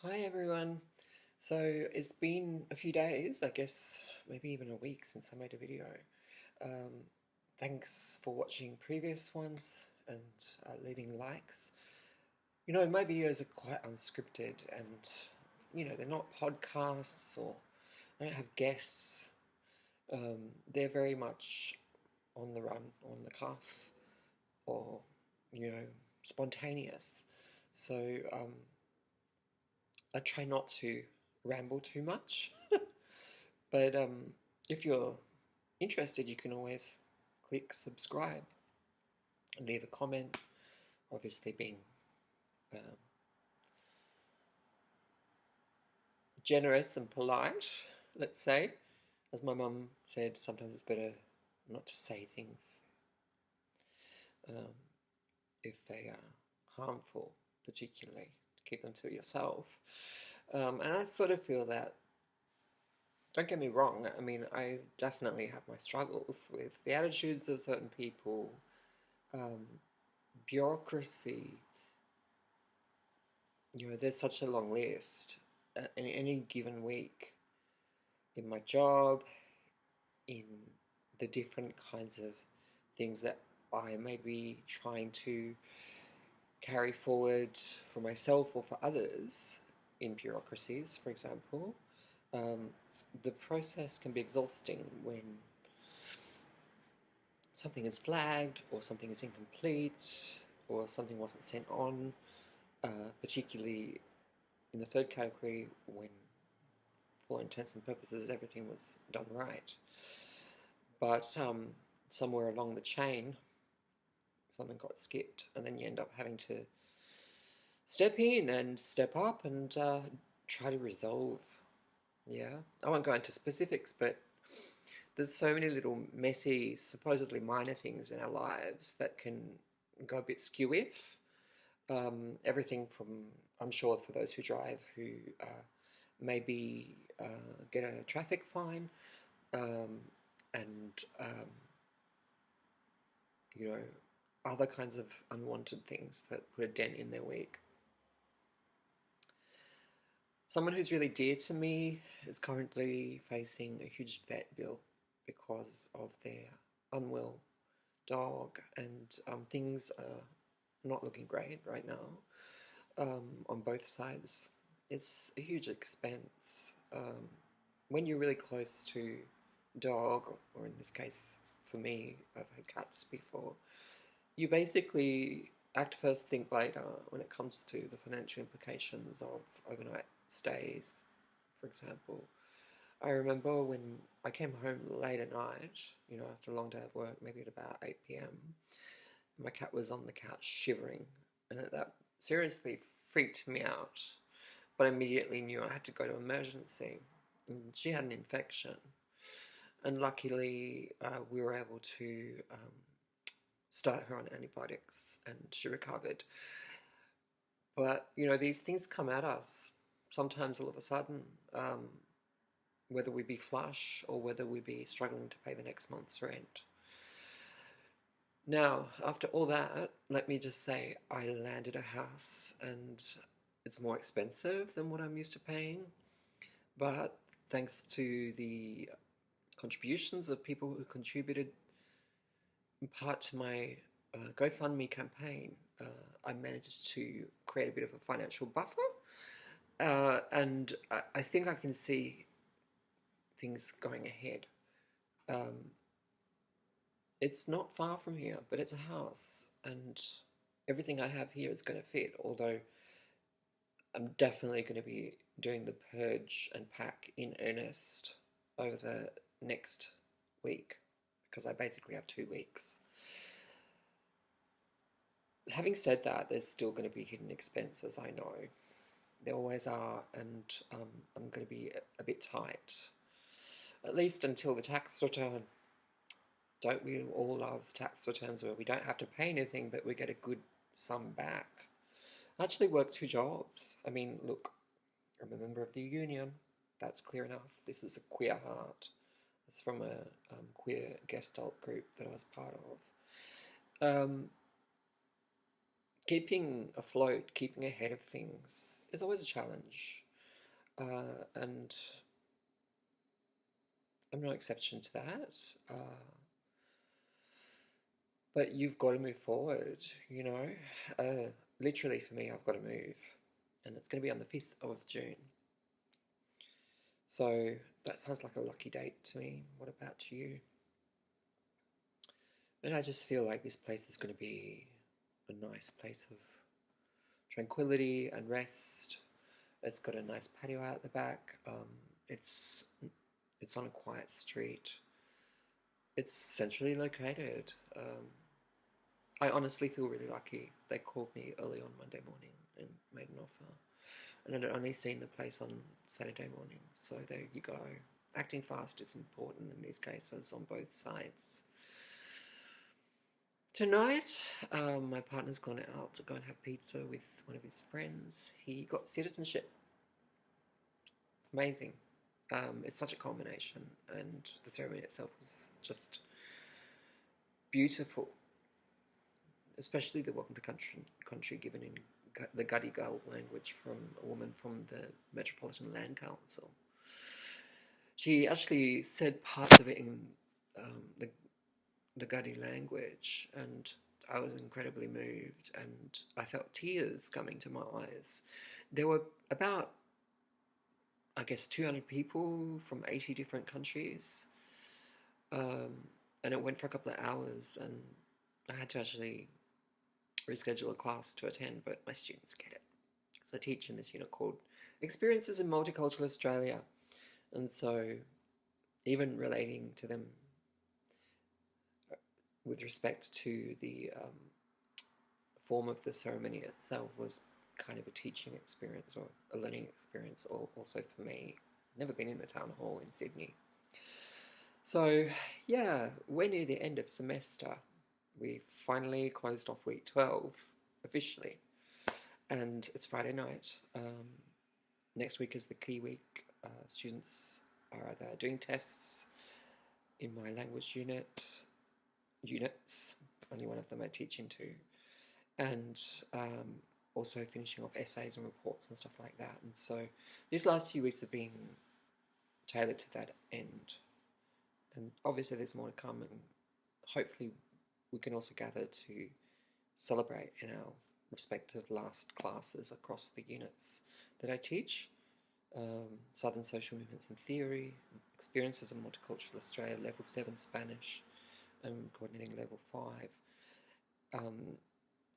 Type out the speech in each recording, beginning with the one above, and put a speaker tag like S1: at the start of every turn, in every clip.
S1: Hi everyone. So it's been a few days, I guess maybe even a week since I made a video. Um, Thanks for watching previous ones and leaving likes. My videos are quite unscripted and, they're not podcasts or I don't have guests. They're very much on the run, on the cuff, or, you know, spontaneous. So, I try not to ramble too much, but if you're interested, you can always click subscribe and leave a comment. Obviously, being um, generous and polite, let's say. As my mum said, sometimes it's better not to say things um, if they are harmful, particularly to keep them to yourself. And I sort of feel that. Don't get me wrong, I mean, I definitely have my struggles with the attitudes of certain people, um, bureaucracy. There's such a long list in any given week in my job, in the different kinds of things that I may be trying to carry forward for myself or for others in bureaucracies, for example. Um, the process can be exhausting when something is flagged or something is incomplete or something wasn't sent on, particularly in the third category when, for all intents and purposes, everything was done right. But somewhere along the chain, something got skipped, and then you end up having to step in and step up and try to resolve. Yeah, I won't go into specifics, but there's so many little messy, supposedly minor things in our lives that can go a bit skew-if. Everything from, I'm sure for those who drive who maybe get a traffic fine um, and, um, you know, other kinds of unwanted things that put a dent in their week. Someone who's really dear to me is currently facing a huge vet bill because of their unwell dog, and things are not looking great right now on both sides. It's a huge expense. When you're really close to dog, or in this case for me, I've had cats before, you basically act first, think later when it comes to the financial implications of overnight stays, for example. I remember when I came home late at night, after a long day of work, maybe at about 8 p.m., my cat was on the couch shivering, and that seriously freaked me out. But I immediately knew I had to go to emergency. And she had an infection, and luckily we were able to start her on antibiotics, and she recovered. But these things come at us sometimes all of a sudden, whether we be flush or whether we be struggling to pay the next month's rent. Now, after all that, let me just say I landed a house and it's more expensive than what I'm used to paying. But thanks to the contributions of people who contributed in part to my GoFundMe campaign, I managed to create a bit of a financial buffer. And I think I can see things going ahead. Um, it's not far from here, but it's a house, and everything I have here is going to fit, although I'm definitely going to be doing the purge and pack in earnest over the next week, because I basically have 2 weeks. Having said that, there's still going to be hidden expenses, I know. There always are, and I'm going to be a bit tight, at least until the tax return. Don't we all love tax returns where we don't have to pay anything, but we get a good sum back? I actually work 2 jobs. I mean, look, I'm a member of the union. That's clear enough. This is a queer heart. It's from a queer Gestalt group that I was part of. keeping afloat, keeping ahead of things is always a challenge. And I'm no exception to that. But you've got to move forward, you know. Literally for me, I've got to move. And it's going to be on the 5th of June. So that sounds like a lucky date to me. What about you? And I just feel like this place is going to be a nice place of tranquility and rest. It's got a nice patio out the back. It's on a quiet street. It's centrally located. I honestly feel really lucky. They called me early on Monday morning and made an offer. And I'd only seen the place on Saturday morning. So there you go. Acting fast is important in these cases on both sides. Tonight, my partner's gone out to go and have pizza with one of his friends. He got citizenship. Amazing. It's such a culmination, and the ceremony itself was just beautiful. Especially the welcome to country given in the Gadigal language from a woman from the Metropolitan Land Council. She actually said parts of it in the Gadi language, and I was incredibly moved, and I felt tears coming to my eyes. There were about, I guess, 200 people from 80 different countries, and it went for a couple of hours, and I had to actually reschedule a class to attend, but my students get it. So I teach in this unit called Experiences in Multicultural Australia, and so even relating to them with respect to the form of the ceremony itself was kind of a teaching experience or a learning experience, or also for me. Never been in the town hall in Sydney. So yeah, we're near the end of semester. We finally closed off week 12 officially, and it's Friday night. Next week is the key week. Students are either doing tests in my language units, only one of them I teach into, and also finishing off essays and reports and stuff like that. And so these last few weeks have been tailored to that end, and obviously there's more to come, and hopefully we can also gather to celebrate in our respective last classes across the units that I teach. Southern Social Movements and Theory, Experiences in Multicultural Australia, Level 7 Spanish, and coordinating Level 5.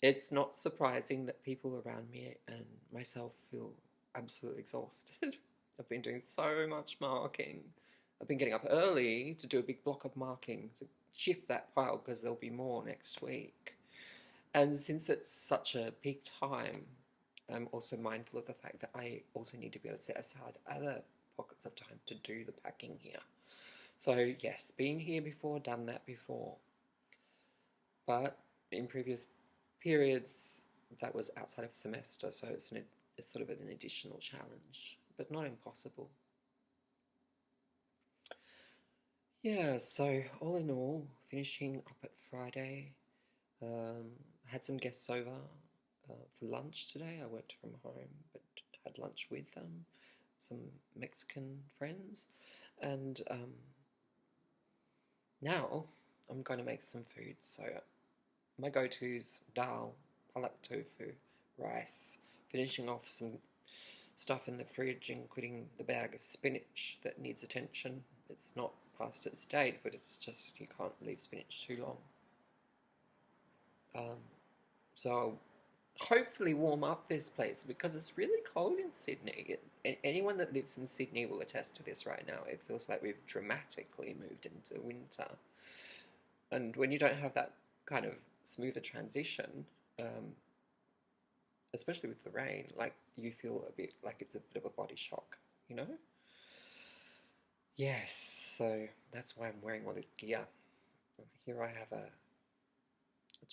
S1: It's not surprising that people around me and myself feel absolutely exhausted. I've been doing so much marking. I've been getting up early to do a big block of marking to shift that pile because there'll be more next week. And since it's such a peak time, I'm also mindful of the fact that I also need to be able to set aside other pockets of time to do the packing here. So yes, been here before, done that before. But in previous periods, that was outside of the semester, so it's sort of an additional challenge, but not impossible. Yeah, so all in all, finishing up at Friday. Had some guests over for lunch today. I worked from home, but had lunch with them, some Mexican friends, and now I'm going to make some food. So my go-to's dal, palak tofu, rice, finishing off some stuff in the fridge, including the bag of spinach that needs attention. It's not past its date, but it's just, you can't leave spinach too long. So I'll hopefully warm up this place because it's really cold in Sydney. Anyone that lives in Sydney will attest to this right now. It feels like we've dramatically moved into winter. And when you don't have that kind of smoother transition, especially with the rain, like you feel a bit like it's a bit of a body shock, you know? Yes, so that's why I'm wearing all this gear. Here I have a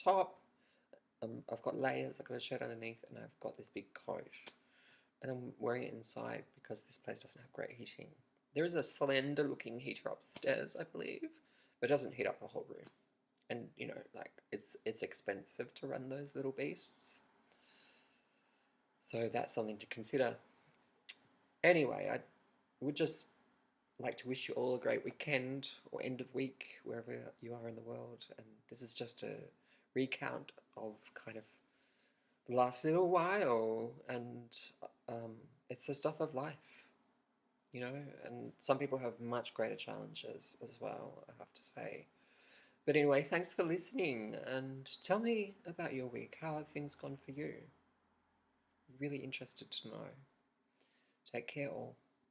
S1: top. I've got layers, I've got a shirt underneath, and I've got this big coat. And I'm wearing it inside because this place doesn't have great heating. There is a slender looking heater upstairs, I believe, but it doesn't heat up the whole room. and you know, like it's expensive to run those little beasts, so that's something to consider. Anyway, I would just like to wish you all a great weekend or end of week wherever you are in the world. And this is just a recount of kind of the last little while, and um, it's the stuff of life, you know. And some people have much greater challenges as well, I have to say. But anyway, thanks for listening, and tell me about your week. How have things gone for you? Really interested to know. Take care all.